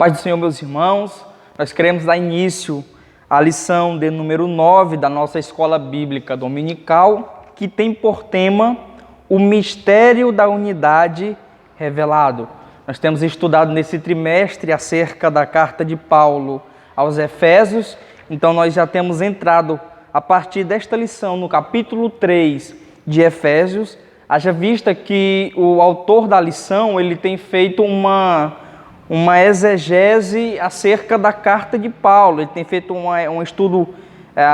Paz do Senhor, meus irmãos, nós queremos dar início à lição de número 9 da nossa escola bíblica dominical, que tem por tema o mistério da unidade revelado. Nós temos estudado nesse trimestre acerca da carta de Paulo aos Efésios, então nós já temos entrado a partir desta lição no capítulo 3 de Efésios, haja vista que o autor da lição ele tem feito uma exegese acerca da carta de Paulo, ele tem feito um estudo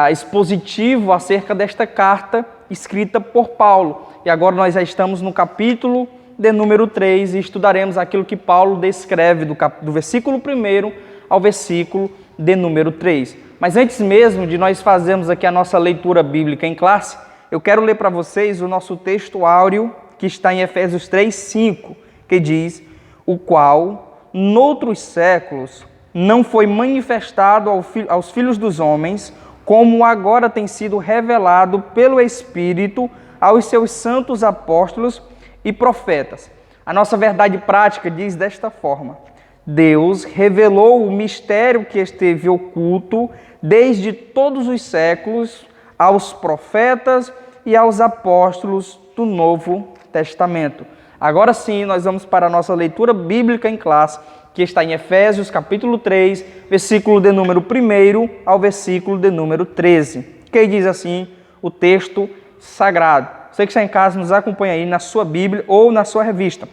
expositivo acerca desta carta escrita por Paulo. E agora nós já estamos no capítulo de número 3 e estudaremos aquilo que Paulo descreve do versículo 1 ao versículo de número 3. Mas antes mesmo de nós fazermos aqui a nossa leitura bíblica em classe, eu quero ler para vocês o nosso texto áureo que está em Efésios 3:5, que diz: o qual, noutros séculos, não foi manifestado aos filhos dos homens, como agora tem sido revelado pelo Espírito aos seus santos apóstolos e profetas. A nossa verdade prática diz desta forma: Deus revelou o mistério que esteve oculto desde todos os séculos aos profetas e aos apóstolos do Novo Testamento. Agora sim, nós vamos para a nossa leitura bíblica em classe, que está em Efésios capítulo 3, versículo de número 1 ao versículo de número 13, que diz assim o texto sagrado. Você que está em casa, nos acompanha aí na sua Bíblia ou na sua revista.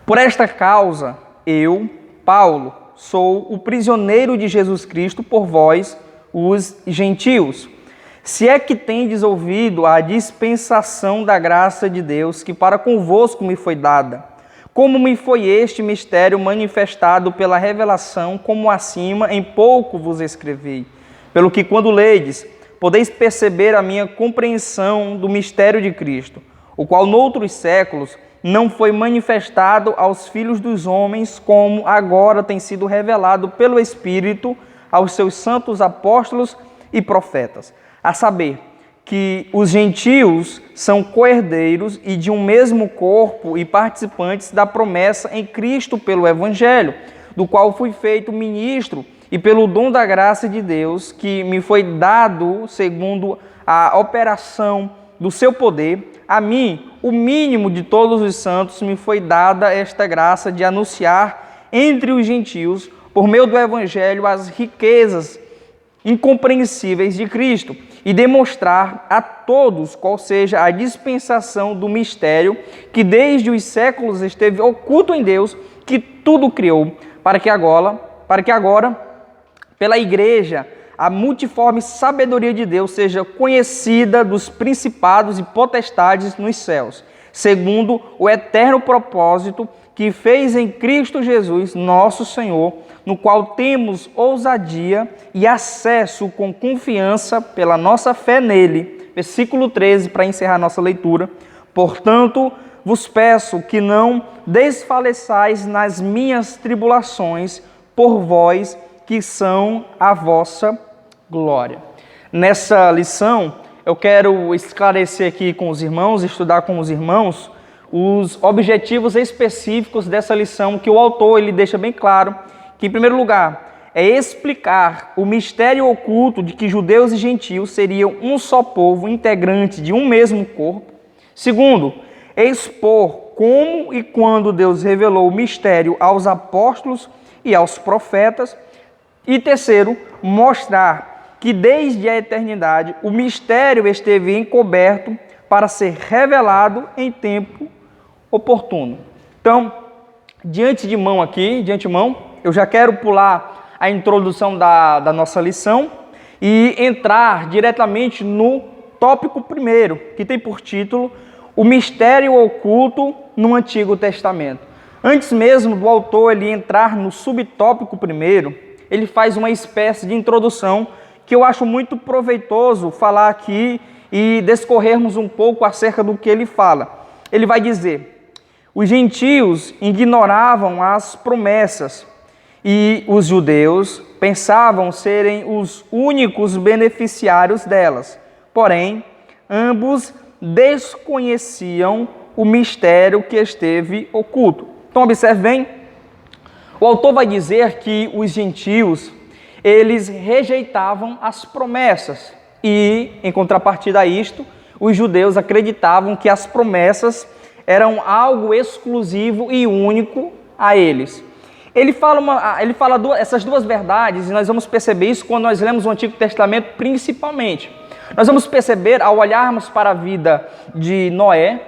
Por esta causa, eu, Paulo, sou o prisioneiro de Jesus Cristo por vós, os gentios. Se é que tendes ouvido a dispensação da graça de Deus, que para convosco me foi dada, como me foi este mistério manifestado pela revelação, como acima em pouco vos escrevi. Pelo que quando ledes, podeis perceber a minha compreensão do mistério de Cristo, o qual noutros séculos não foi manifestado aos filhos dos homens, como agora tem sido revelado pelo Espírito aos seus santos apóstolos e profetas. A saber, que os gentios são co-herdeiros e de um mesmo corpo e participantes da promessa em Cristo pelo Evangelho, do qual fui feito ministro e pelo dom da graça de Deus, que me foi dado segundo a operação do seu poder, a mim, o mínimo de todos os santos, me foi dada esta graça de anunciar entre os gentios, por meio do Evangelho, as riquezas incompreensíveis de Cristo e demonstrar a todos qual seja a dispensação do mistério que desde os séculos esteve oculto em Deus, que tudo criou, para que agora, pela Igreja, a multiforme sabedoria de Deus seja conhecida dos principados e potestades nos céus, segundo o eterno propósito que fez em Cristo Jesus, nosso Senhor, no qual temos ousadia e acesso com confiança pela nossa fé nele. Versículo 13, para encerrar nossa leitura. Portanto, vos peço que não desfaleçais nas minhas tribulações por vós, que são a vossa glória. Nessa lição, eu quero esclarecer aqui com os irmãos, estudar com os irmãos, os objetivos específicos dessa lição, que o autor ele deixa bem claro, que, em primeiro lugar, é explicar o mistério oculto de que judeus e gentios seriam um só povo, integrante de um mesmo corpo. Segundo, expor como e quando Deus revelou o mistério aos apóstolos e aos profetas. E terceiro, mostrar que desde a eternidade o mistério esteve encoberto para ser revelado em tempo oportuno. Então, de antemão, eu já quero pular a introdução da nossa lição e entrar diretamente no tópico primeiro, que tem por título o mistério oculto no Antigo Testamento. Antes mesmo do autor ele entrar no subtópico primeiro, ele faz uma espécie de introdução que eu acho muito proveitoso falar aqui e discorrermos um pouco acerca do que ele fala. Ele vai dizer: os gentios ignoravam as promessas e os judeus pensavam serem os únicos beneficiários delas. Porém, ambos desconheciam o mistério que esteve oculto. Então, observe bem, O autor vai dizer que os gentios, eles rejeitavam as promessas e, em contrapartida a isto, os judeus acreditavam que as promessas eram algo exclusivo e único a eles. Ele fala essas duas verdades, e nós vamos perceber isso quando nós lemos o Antigo Testamento principalmente. Nós vamos perceber, ao olharmos para a vida de Noé,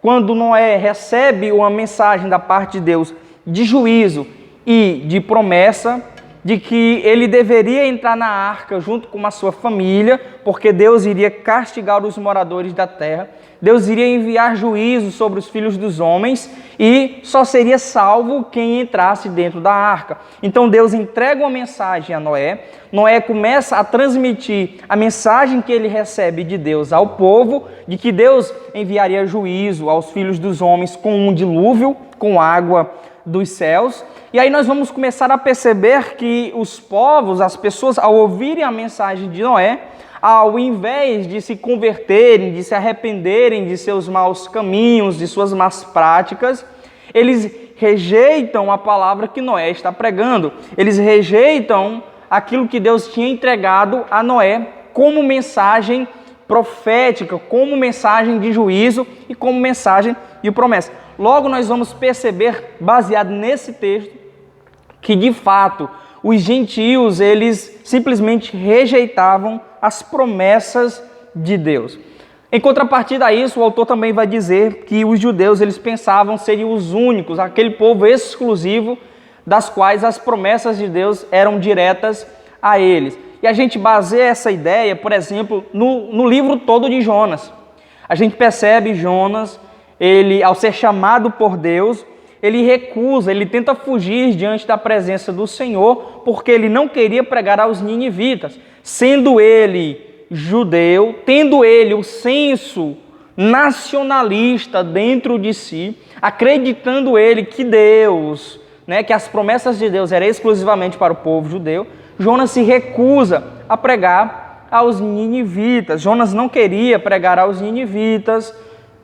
quando Noé recebe uma mensagem da parte de Deus de juízo e de promessa, de que ele deveria entrar na arca junto com a sua família, porque Deus iria castigar os moradores da terra, Deus iria enviar juízo sobre os filhos dos homens e só seria salvo quem entrasse dentro da arca. Então Deus entrega uma mensagem a Noé, Noé começa a transmitir a mensagem que ele recebe de Deus ao povo, de que Deus enviaria juízo aos filhos dos homens com um dilúvio, com água dos céus. E aí nós vamos começar a perceber que os povos, as pessoas, ao ouvirem a mensagem de Noé, ao invés de se converterem, de se arrependerem de seus maus caminhos, de suas más práticas, eles rejeitam a palavra que Noé está pregando. Eles rejeitam aquilo que Deus tinha entregado a Noé como mensagem profética, como mensagem de juízo e como mensagem de promessa. Logo nós vamos perceber, baseado nesse texto, que de fato os gentios, eles simplesmente rejeitavam as promessas de Deus. Em contrapartida a isso, o autor também vai dizer que os judeus, eles pensavam serem os únicos, aquele povo exclusivo das quais as promessas de Deus eram diretas a eles. E a gente baseia essa ideia, por exemplo, no livro todo de Jonas. A gente percebe Jonas, ele, ao ser chamado por Deus, ele recusa, ele tenta fugir diante da presença do Senhor, porque ele não queria pregar aos ninivitas. Sendo ele judeu, tendo ele o senso nacionalista dentro de si, acreditando ele que Deus, que as promessas de Deus eram exclusivamente para o povo judeu, Jonas se recusa a pregar aos ninivitas. Jonas não queria pregar aos ninivitas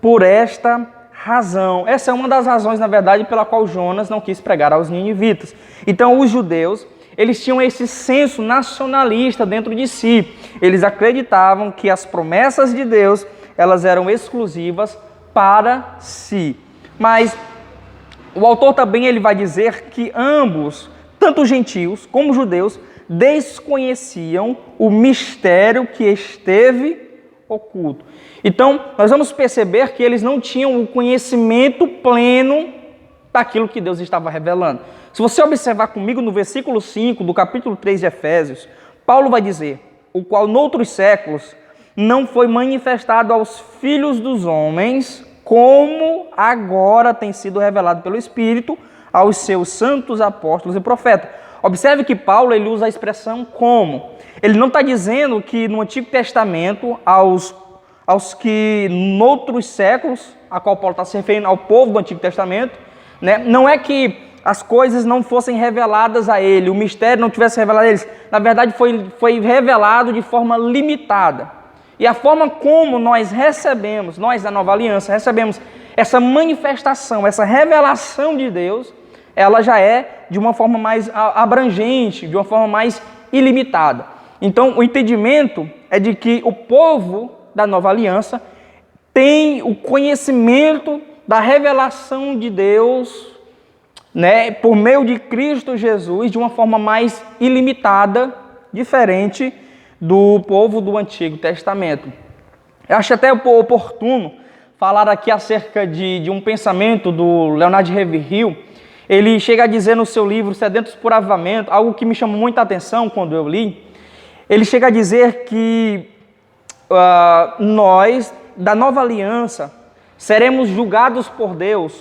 por esta razão. Essa é uma das razões, na verdade, pela qual Jonas não quis pregar aos ninivitas. Então, os judeus, eles tinham esse senso nacionalista dentro de si. Eles acreditavam que as promessas de Deus, elas eram exclusivas para si. Mas o autor também ele vai dizer que ambos, tanto gentios como judeus, desconheciam o mistério que esteve oculto. Então, nós vamos perceber que eles não tinham o conhecimento pleno daquilo que Deus estava revelando. Se você observar comigo no versículo 5 do capítulo 3 de Efésios, Paulo vai dizer, o qual noutros séculos não foi manifestado aos filhos dos homens, como agora tem sido revelado pelo Espírito aos seus santos apóstolos e profetas. Observe que Paulo ele usa a expressão como. Ele não está dizendo que no Antigo Testamento, aos que noutros séculos, a qual Paulo está se referindo ao povo do Antigo Testamento, não é que as coisas não fossem reveladas a ele, o mistério não tivesse revelado a eles. Na verdade, foi revelado de forma limitada. E a forma como nós recebemos, nós da Nova Aliança, recebemos essa manifestação, essa revelação de Deus, ela já é de uma forma mais abrangente, de uma forma mais ilimitada. Então, o entendimento é de que o povo da Nova Aliança tem o conhecimento da revelação de Deus, por meio de Cristo Jesus, de uma forma mais ilimitada, diferente do povo do Antigo Testamento. Eu acho até oportuno falar aqui acerca de um pensamento do Leonard Ravenhill. Ele chega a dizer no seu livro Sedentos por Avivamento, algo que me chamou muita atenção quando eu li. Ele chega a dizer que nós, da Nova Aliança, seremos julgados por Deus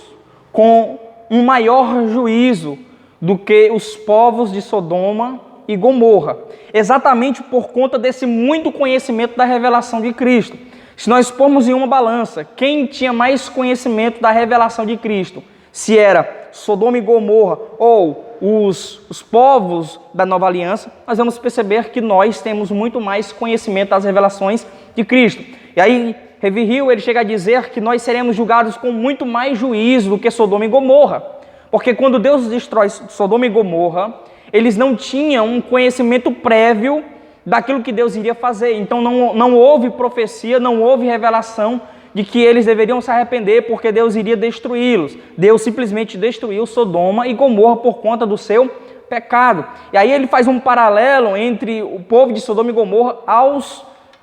com um maior juízo do que os povos de Sodoma e Gomorra, exatamente por conta desse muito conhecimento da revelação de Cristo. Se nós formos em uma balança, quem tinha mais conhecimento da revelação de Cristo, se era Sodoma e Gomorra ou os povos da Nova Aliança, nós vamos perceber que nós temos muito mais conhecimento das revelações de Cristo. E aí, Ravenhill, ele chega a dizer que nós seremos julgados com muito mais juízo do que Sodoma e Gomorra, Porque quando Deus destrói Sodoma e Gomorra, eles não tinham um conhecimento prévio daquilo que Deus iria fazer. Então não houve profecia, não houve revelação de que eles deveriam se arrepender porque Deus iria destruí-los. Deus simplesmente destruiu Sodoma e Gomorra por conta do seu pecado. E aí ele faz um paralelo entre o povo de Sodoma e Gomorra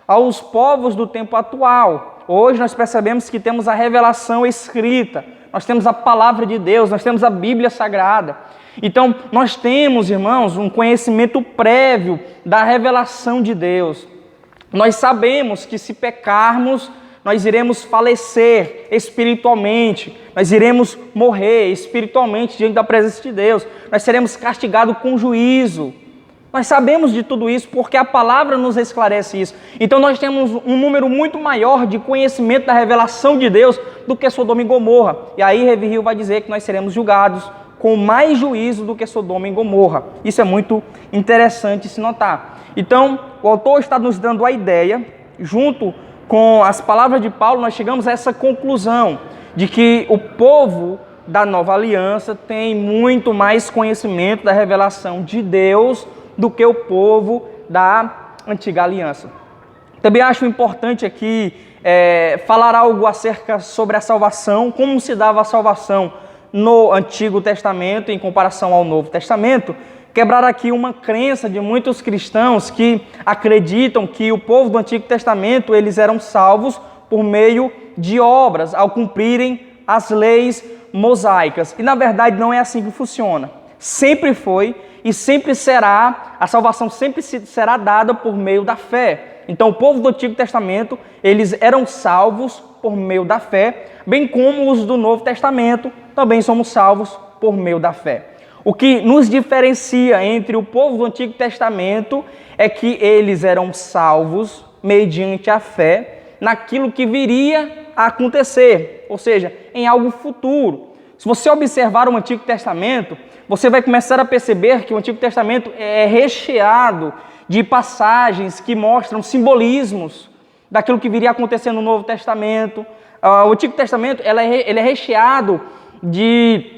aos povos do tempo atual. Hoje nós percebemos que temos a revelação escrita, nós temos a palavra de Deus, nós temos a Bíblia Sagrada. Então nós temos, irmãos, um conhecimento prévio da revelação de Deus. Nós sabemos que se pecarmos, nós iremos falecer espiritualmente, nós iremos morrer espiritualmente diante da presença de Deus, nós seremos castigados com juízo. Nós sabemos de tudo isso porque a palavra nos esclarece isso. Então nós temos um número muito maior de conhecimento da revelação de Deus do que Sodoma e Gomorra. E aí Rev. Hill vai dizer que nós seremos julgados com mais juízo do que Sodoma e Gomorra. Isso é muito interessante se notar. Então o autor está nos dando a ideia, junto com as palavras de Paulo, nós chegamos a essa conclusão de que o povo da nova aliança tem muito mais conhecimento da revelação de Deus do que o povo da antiga aliança. Também acho importante aqui falar algo acerca sobre a salvação, como se dava a salvação no Antigo Testamento em comparação ao Novo Testamento. Quebrar aqui uma crença de muitos cristãos que acreditam que o povo do Antigo Testamento eles eram salvos por meio de obras, ao cumprirem as leis mosaicas. E na verdade não é assim que funciona. Sempre foi e sempre será, a salvação sempre será dada por meio da fé. Então o povo do Antigo Testamento, eles eram salvos por meio da fé, bem como os do Novo Testamento, também somos salvos por meio da fé. O que nos diferencia entre o povo do Antigo Testamento é que eles eram salvos mediante a fé naquilo que viria a acontecer, ou seja, em algo futuro. Se você observar o Antigo Testamento, você vai começar a perceber que o Antigo Testamento é recheado de passagens que mostram simbolismos daquilo que viria a acontecer no Novo Testamento. O Antigo Testamento ele é recheado de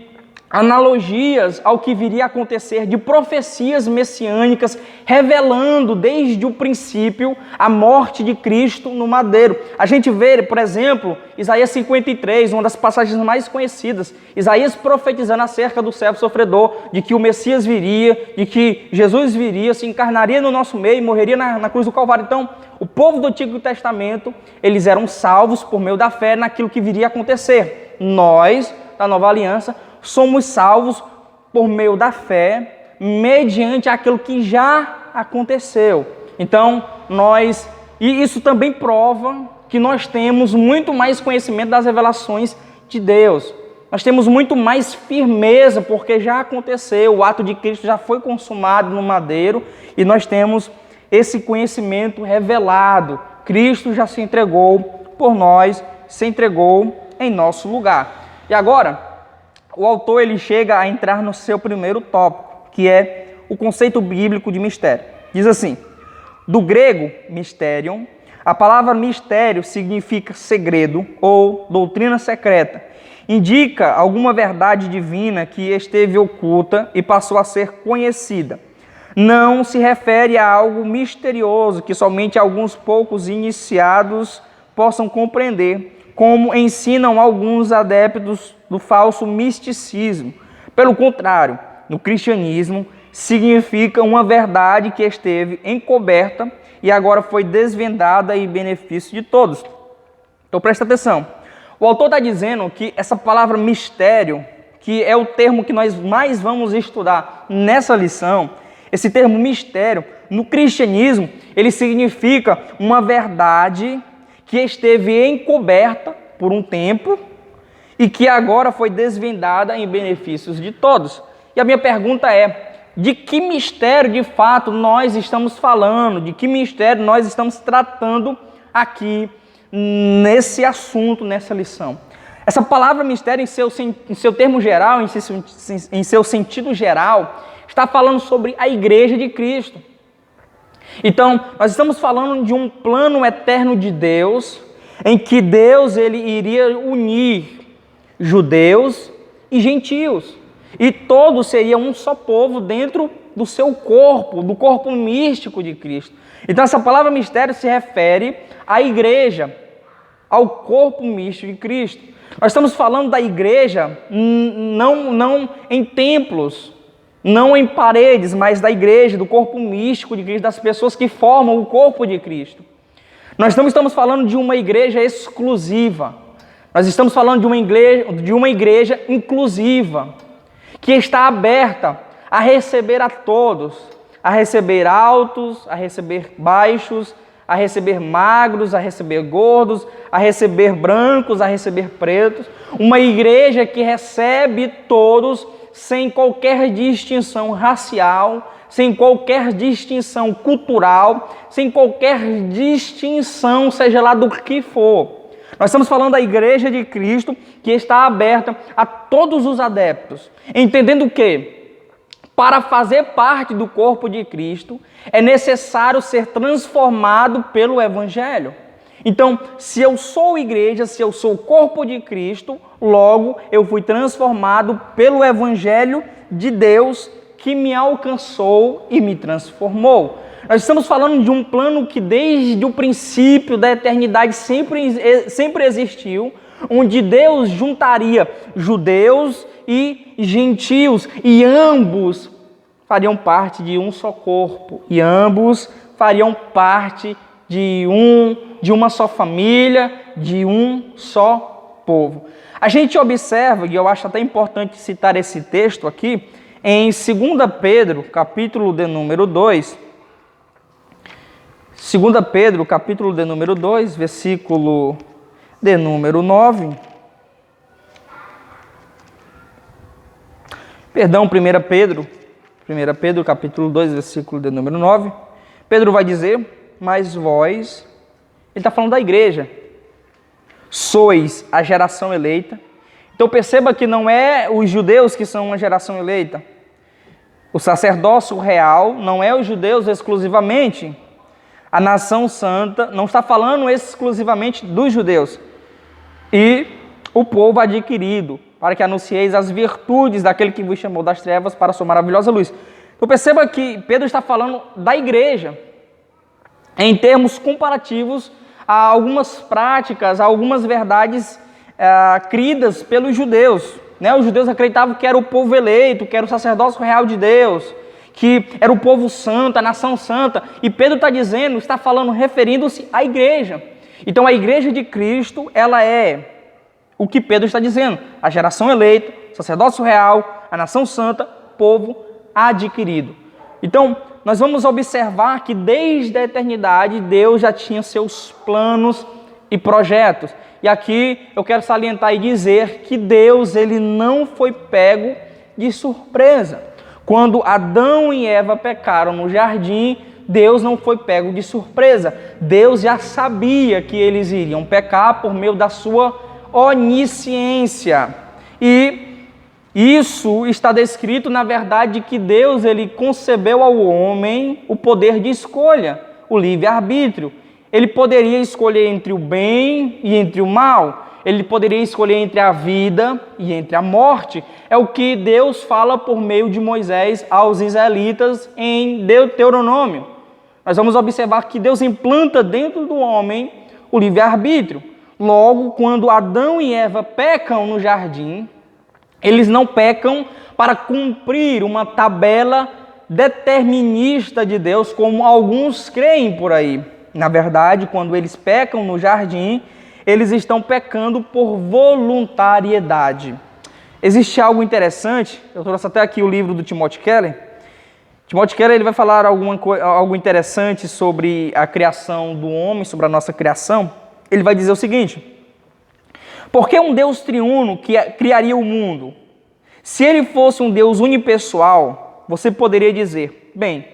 analogias ao que viria a acontecer, de profecias messiânicas, revelando desde o princípio a morte de Cristo no madeiro. A gente vê, por exemplo, Isaías 53, uma das passagens mais conhecidas, Isaías profetizando acerca do servo sofredor, de que o Messias viria, de que Jesus viria, se encarnaria no nosso meio e morreria na cruz do Calvário. Então, o povo do Antigo Testamento, eles eram salvos por meio da fé naquilo que viria a acontecer. Nós, da Nova Aliança, somos salvos por meio da fé, mediante aquilo que já aconteceu. Então, e isso também prova que nós temos muito mais conhecimento das revelações de Deus. Nós temos muito mais firmeza, porque já aconteceu, o ato de Cristo já foi consumado no madeiro, e nós temos esse conhecimento revelado. Cristo já se entregou por nós, se entregou em nosso lugar. E agora, o autor ele chega a entrar no seu primeiro tópico, que é o conceito bíblico de mistério. Diz assim: do grego mysterion, a palavra mistério significa segredo ou doutrina secreta. Indica alguma verdade divina que esteve oculta e passou a ser conhecida. Não se refere a algo misterioso que somente alguns poucos iniciados possam compreender, como ensinam alguns adeptos do falso misticismo. Pelo contrário, no cristianismo, significa uma verdade que esteve encoberta e agora foi desvendada em benefício de todos. Então presta atenção. O autor está dizendo que essa palavra mistério, que é o termo que nós mais vamos estudar nessa lição, esse termo mistério, no cristianismo, ele significa uma verdade que esteve encoberta por um tempo e que agora foi desvendada em benefícios de todos. E a minha pergunta é: de que mistério de fato nós estamos falando? De que mistério nós estamos tratando aqui nesse assunto, nessa lição? Essa palavra mistério, em seu termo geral, em seu sentido geral, está falando sobre a Igreja de Cristo. Então, nós estamos falando de um plano eterno de Deus, em que Deus ele iria unir judeus e gentios. E todos seriam um só povo dentro do seu corpo, do corpo místico de Cristo. Então essa palavra mistério se refere à igreja, ao corpo místico de Cristo. Nós estamos falando da igreja não em templos, não em paredes, mas da igreja, do corpo místico de Cristo, das pessoas que formam o corpo de Cristo. Nós não estamos falando de uma igreja exclusiva. Nós estamos falando de uma igreja inclusiva, que está aberta a receber a todos, a receber altos, a receber baixos, a receber magros, a receber gordos, a receber brancos, a receber pretos. Uma igreja que recebe todos sem qualquer distinção racial, sem qualquer distinção cultural, sem qualquer distinção, seja lá do que for. Nós estamos falando da igreja de Cristo que está aberta a todos os adeptos, entendendo que, para fazer parte do corpo de Cristo, é necessário ser transformado pelo Evangelho. Então, se eu sou igreja, se eu sou o corpo de Cristo, logo eu fui transformado pelo Evangelho de Deus que me alcançou e me transformou. Nós estamos falando de um plano que desde o princípio da eternidade sempre existiu, onde Deus juntaria judeus e gentios, e ambos fariam parte de um só corpo, e ambos fariam parte de uma só família, de um só povo. A gente observa, e eu acho até importante citar esse texto aqui, em 2 Pedro, capítulo de número 2, 2 Pedro, capítulo de número 2, versículo de número 9. Perdão, 1 Pedro, capítulo 2, versículo de número 9. Pedro vai dizer, mas vós, ele está falando da igreja, sois a geração eleita. Então perceba que não é os judeus que são uma geração eleita. O sacerdócio real não é os judeus exclusivamente. A nação santa não está falando exclusivamente dos judeus. E o povo adquirido, para que anuncieis as virtudes daquele que vos chamou das trevas para a sua maravilhosa luz. Então perceba que Pedro está falando da igreja, em termos comparativos a algumas práticas, a algumas verdades cridas pelos judeus. Os judeus acreditavam que era o povo eleito, que era o sacerdócio real de Deus, que era o povo santo, a nação santa. E Pedro está falando, referindo-se à igreja. Então a igreja de Cristo, ela é o que Pedro está dizendo: a geração eleita, sacerdócio real, a nação santa, povo adquirido. Então, nós vamos observar que desde a eternidade Deus já tinha seus planos e projetos. E aqui eu quero salientar e dizer que Deus, ele não foi pego de surpresa. Quando Adão e Eva pecaram no jardim, Deus não foi pego de surpresa. Deus já sabia que eles iriam pecar por meio da sua onisciência. E isso está descrito, na verdade, que Deus, ele concebeu ao homem o poder de escolha, o livre-arbítrio. Ele poderia escolher entre o bem e entre o mal. Ele poderia escolher entre a vida e entre a morte. É o que Deus fala por meio de Moisés aos israelitas em Deuteronômio. Nós vamos observar que Deus implanta dentro do homem o livre-arbítrio. Logo, quando Adão e Eva pecam no jardim, eles não pecam para cumprir uma tabela determinista de Deus, como alguns creem por aí. Na verdade, quando eles pecam no jardim, eles estão pecando por voluntariedade. Existe algo interessante, eu trouxe até aqui o livro do Timothy Keller. Timothy Keller, ele vai falar algo interessante sobre a criação do homem, sobre a nossa criação. Ele vai dizer o seguinte: por que um Deus triuno que criaria o mundo? Se ele fosse um Deus unipessoal, você poderia dizer, bem,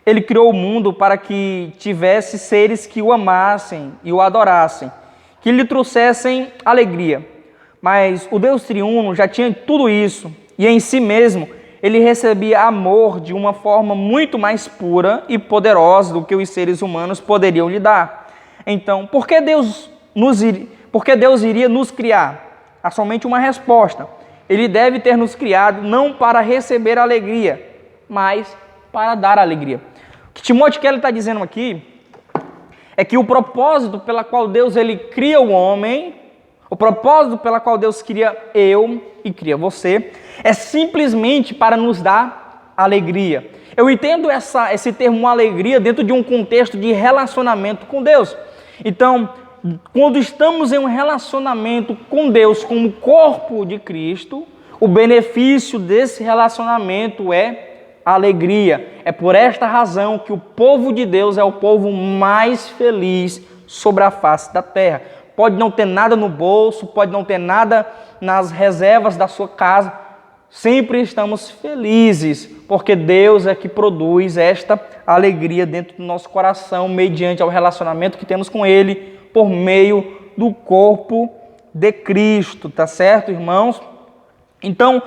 ele criou o mundo para que tivesse seres que o amassem e o adorassem, que lhe trouxessem alegria. Mas o Deus triuno já tinha tudo isso, e em si mesmo ele recebia amor de uma forma muito mais pura e poderosa do que os seres humanos poderiam lhe dar. Então, por que Deus iria nos criar? Há somente uma resposta. Ele deve ter nos criado não para receber alegria, mas para dar alegria. O que Timóteo Keller está dizendo aqui é que o propósito pela qual Deus ele cria o homem, o propósito pela qual Deus cria eu e cria você, é simplesmente para nos dar alegria. Eu entendo esse termo alegria dentro de um contexto de relacionamento com Deus. Então, quando estamos em um relacionamento com Deus, como corpo de Cristo, o benefício desse relacionamento é alegria. É por esta razão que o povo de Deus é o povo mais feliz sobre a face da terra. Pode não ter nada no bolso, pode não ter nada nas reservas da sua casa, sempre estamos felizes, porque Deus é que produz esta alegria dentro do nosso coração, mediante ao relacionamento que temos com Ele, por meio do corpo de Cristo, tá certo, irmãos? Então,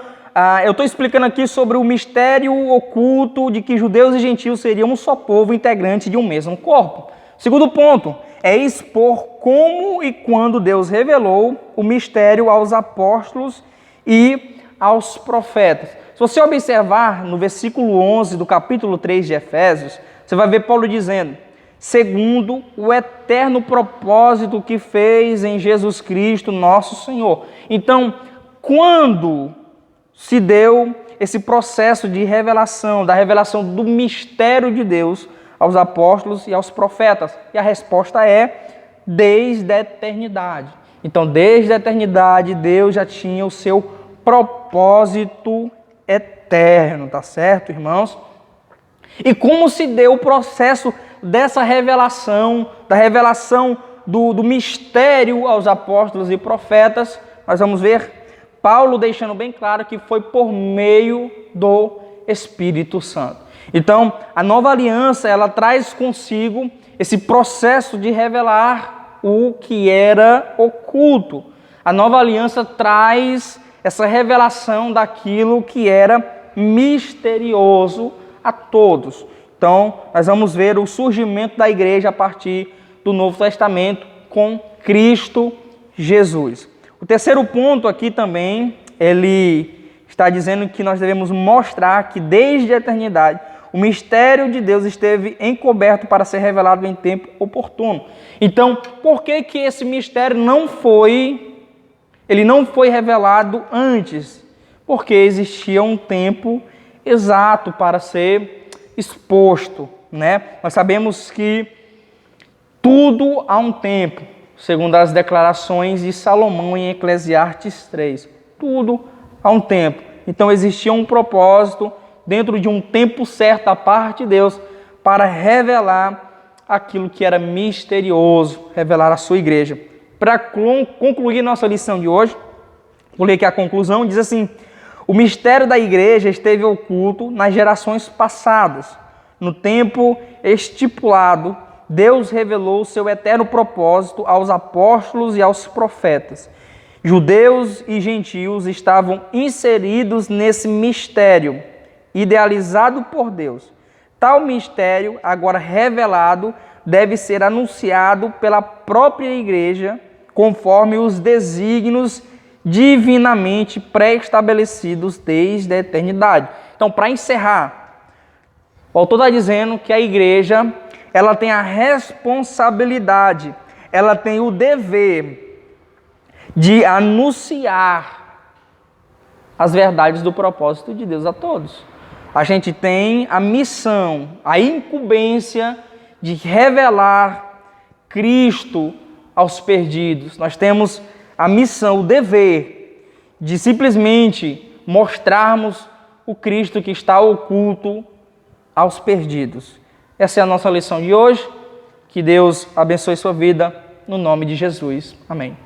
eu estou explicando aqui sobre o mistério oculto de que judeus e gentios seriam um só povo integrante de um mesmo corpo. Segundo ponto é expor como e quando Deus revelou o mistério aos apóstolos e aos profetas. Se você observar no versículo 11 do capítulo 3 de Efésios, você vai ver Paulo dizendo: segundo o eterno propósito que fez em Jesus Cristo, nosso Senhor. Então, quando se deu esse processo de revelação, da revelação do mistério de Deus aos apóstolos e aos profetas? E a resposta é: desde a eternidade. Então, desde a eternidade, Deus já tinha o seu propósito eterno, tá certo, irmãos? E como se deu o processo dessa revelação, da revelação do mistério aos apóstolos e profetas? Nós vamos ver Paulo deixando bem claro que foi por meio do Espírito Santo. Então, a nova aliança, ela traz consigo esse processo de revelar o que era oculto. A nova aliança traz essa revelação daquilo que era misterioso a todos. Então, nós vamos ver o surgimento da igreja a partir do Novo Testamento com Cristo Jesus. O terceiro ponto aqui também, ele está dizendo que nós devemos mostrar que desde a eternidade o mistério de Deus esteve encoberto para ser revelado em tempo oportuno. Então, por que esse mistério não foi revelado antes? Porque existia um tempo exato para ser exposto, né? Nós sabemos que tudo há um tempo, segundo as declarações de Salomão em Eclesiastes 3. Tudo há um tempo. Então existia um propósito dentro de um tempo certo da parte de Deus para revelar aquilo que era misterioso, revelar a sua igreja. Para concluir nossa lição de hoje, vou ler aqui a conclusão, diz assim: o mistério da igreja esteve oculto nas gerações passadas. No tempo estipulado, Deus revelou o seu eterno propósito aos apóstolos e aos profetas. Judeus e gentios estavam inseridos nesse mistério, idealizado por Deus. Tal mistério, agora revelado, deve ser anunciado pela própria igreja, conforme os desígnios divinamente pré-estabelecidos desde a eternidade. Então, para encerrar, o autor está dizendo que a igreja, ela tem a responsabilidade, ela tem o dever de anunciar as verdades do propósito de Deus a todos. A gente tem a missão, a incumbência de revelar Cristo aos perdidos. Nós temos a missão, o dever de simplesmente mostrarmos o Cristo que está oculto aos perdidos. Essa é a nossa lição de hoje. Que Deus abençoe sua vida, no nome de Jesus. Amém.